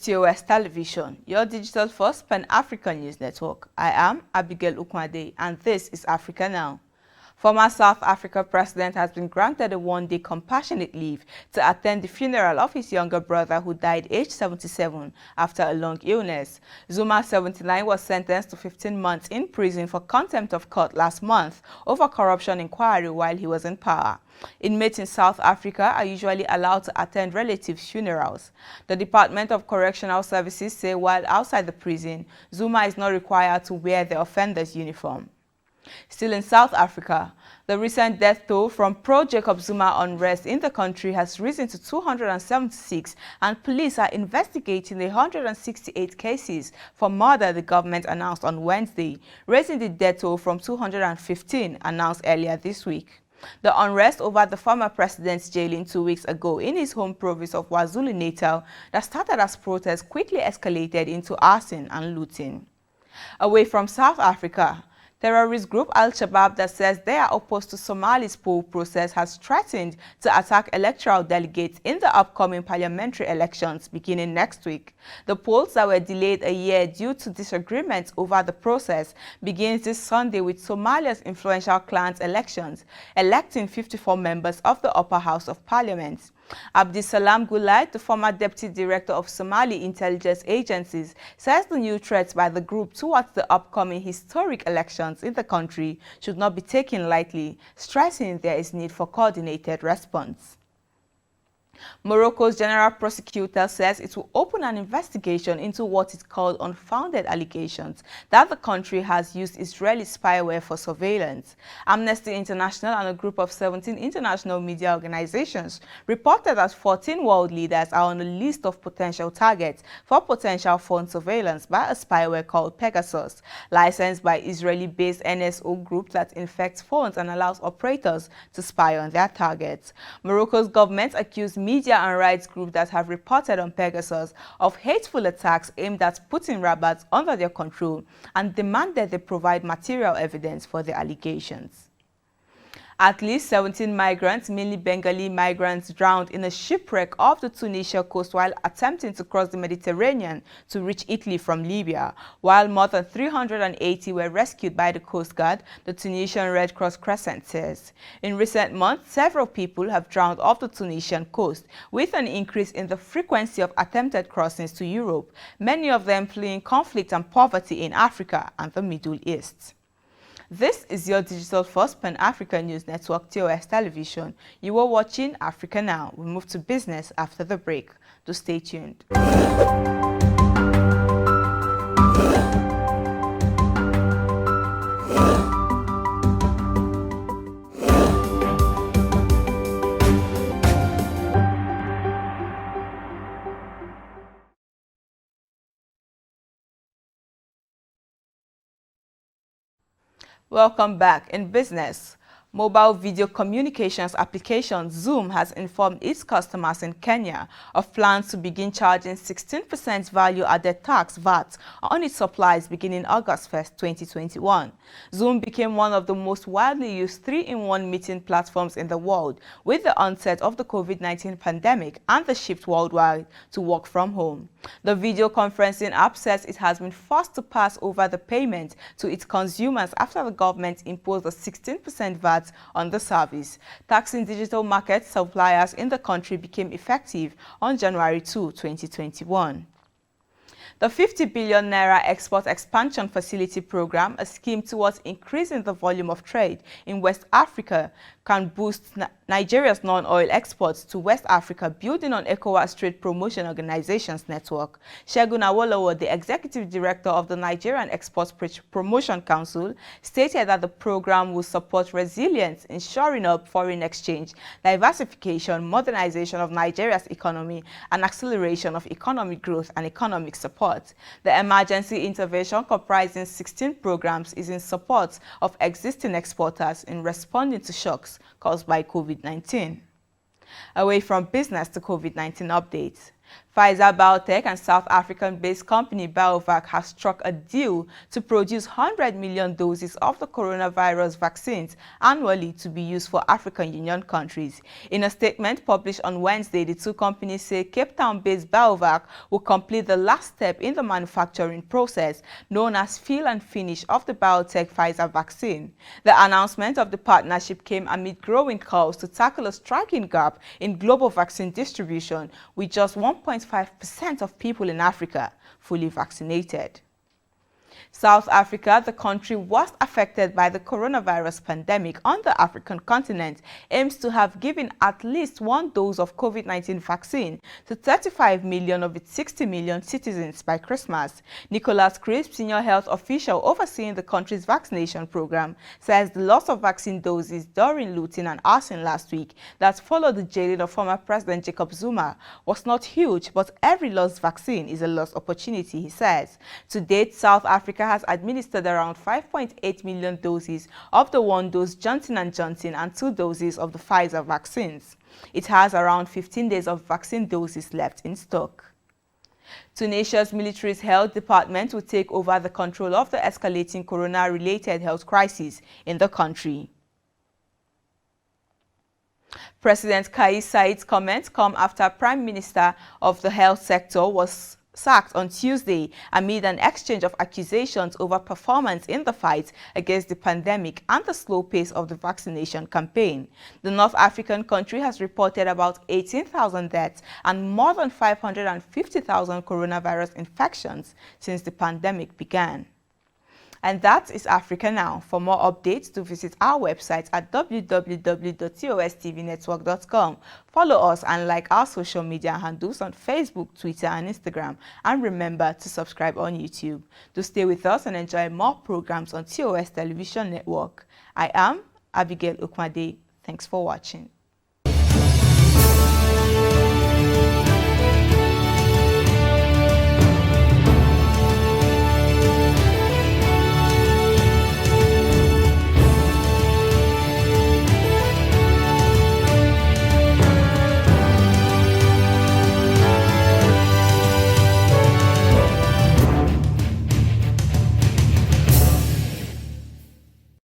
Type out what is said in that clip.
TOS Television, your digital-first Pan-African news network. I am Abigail Ukwade, and this is Africa Now. Former South Africa president has been granted a one-day compassionate leave to attend the funeral of his younger brother who died aged 77 after a long illness. Zuma, 79, was sentenced to 15 months in prison for contempt of court last month over corruption inquiry while he was in power. Inmates in South Africa are usually allowed to attend relatives' funerals. The Department of Correctional Services say while outside the prison, Zuma is not required to wear the offender's uniform. Still in South Africa, the recent death toll from pro-Jacob Zuma unrest in the country has risen to 276, and police are investigating the 168 cases for murder the government announced on Wednesday, raising the death toll from 215 announced earlier this week. The unrest over the former president's jailing 2 weeks ago in his home province of KwaZulu-Natal that started as protests quickly escalated into arson and looting. Away from South Africa, terrorist group Al-Shabaab that says they are opposed to Somali's poll process has threatened to attack electoral delegates in the upcoming parliamentary elections beginning next week. The polls that were delayed a year due to disagreements over the process begins this Sunday with Somalia's influential clan's elections, electing 54 members of the upper house of parliament. Abdisalam Gulai, the former deputy director of Somali intelligence agencies, says the new threats by the group towards the upcoming historic elections in the country should not be taken lightly, stressing there is need for coordinated response. Morocco's general prosecutor says it will open an investigation into what it called unfounded allegations that the country has used Israeli spyware for surveillance. Amnesty International and a group of 17 international media organizations reported that 14 world leaders are on a list of potential targets for potential phone surveillance by a spyware called Pegasus, licensed by Israeli-based NSO group that infects phones and allows operators to spy on their targets. Morocco's government accused media and rights groups that have reported on Pegasus of hateful attacks aimed at putting Rabat under their control and demanded they provide material evidence for the allegations. At least 17 migrants, mainly Bengali migrants, drowned in a shipwreck off the Tunisia coast while attempting to cross the Mediterranean to reach Italy from Libya. While more than 380 were rescued by the Coast Guard, the Tunisian Red Cross Crescent says. In recent months, several people have drowned off the Tunisian coast, with an increase in the frequency of attempted crossings to Europe, many of them fleeing conflict and poverty in Africa and the Middle East. This is your digital-first Pan-African news network, TOS Television. You are watching Africa Now. We'll move to business after the break. Do stay tuned. Welcome back. In business, mobile video communications application Zoom has informed its customers in Kenya of plans to begin charging 16% value-added tax VAT on its supplies beginning August 1, 2021. Zoom became one of the most widely used 3-in-1 meeting platforms in the world with the onset of the COVID-19 pandemic and the shift worldwide to work from home. The video conferencing app says it has been forced to pass over the payment to its consumers after the government imposed a 16% VAT on the service. Taxing digital market suppliers in the country became effective on January 2, 2021. The 50 billion naira export expansion facility program, a scheme towards increasing the volume of trade in West Africa, can boost Nigeria's non-oil exports to West Africa, building on ECOWAS Trade Promotion Organization's network. Segun Awolowo, the executive director of the Nigerian Export Promotion Council, stated that the program will support resilience in shoring up foreign exchange, diversification, modernization of Nigeria's economy, and acceleration of economic growth and economic support. The emergency intervention, comprising 16 programs, is in support of existing exporters in responding to shocks caused by COVID-19. Away from business to COVID-19 updates. Pfizer Biotech and South African-based company BioVac have struck a deal to produce 100 million doses of the coronavirus vaccines annually to be used for African Union countries. In a statement published on Wednesday, the two companies say Cape Town-based BioVac will complete the last step in the manufacturing process, known as fill and finish of the biotech Pfizer vaccine. The announcement of the partnership came amid growing calls to tackle a striking gap in global vaccine distribution, with just 1.5% of people in Africa fully vaccinated. South Africa, the country worst affected by the coronavirus pandemic on the African continent, aims to have given at least one dose of COVID-19 vaccine to 35 million of its 60 million citizens by Christmas. Nicholas Crisp, senior health official overseeing the country's vaccination program, says the loss of vaccine doses during looting and arson last week that followed the jailing of former President Jacob Zuma was not huge, but every lost vaccine is a lost opportunity, he says. To date, South Africa has administered around 5.8 million doses of the one-dose Johnson & Johnson and 2 doses of the Pfizer vaccines. It has around 15 days of vaccine doses left in stock. Tunisia's military's health department will take over the control of the escalating corona-related health crisis in the country. President Kais Saied's comments come after Prime Minister of the health sector was sacked on Tuesday amid an exchange of accusations over performance in the fight against the pandemic and the slow pace of the vaccination campaign. The North African country has reported about 18,000 deaths and more than 550,000 coronavirus infections since the pandemic began. And that is Africa Now. For more updates, do visit our website at www.tostvnetwork.com. Follow us and like our social media handles on Facebook, Twitter, and Instagram. And remember to subscribe on YouTube. Do stay with us and enjoy more programs on TOS Television Network. I am Abigail Ukmade. Thanks for watching.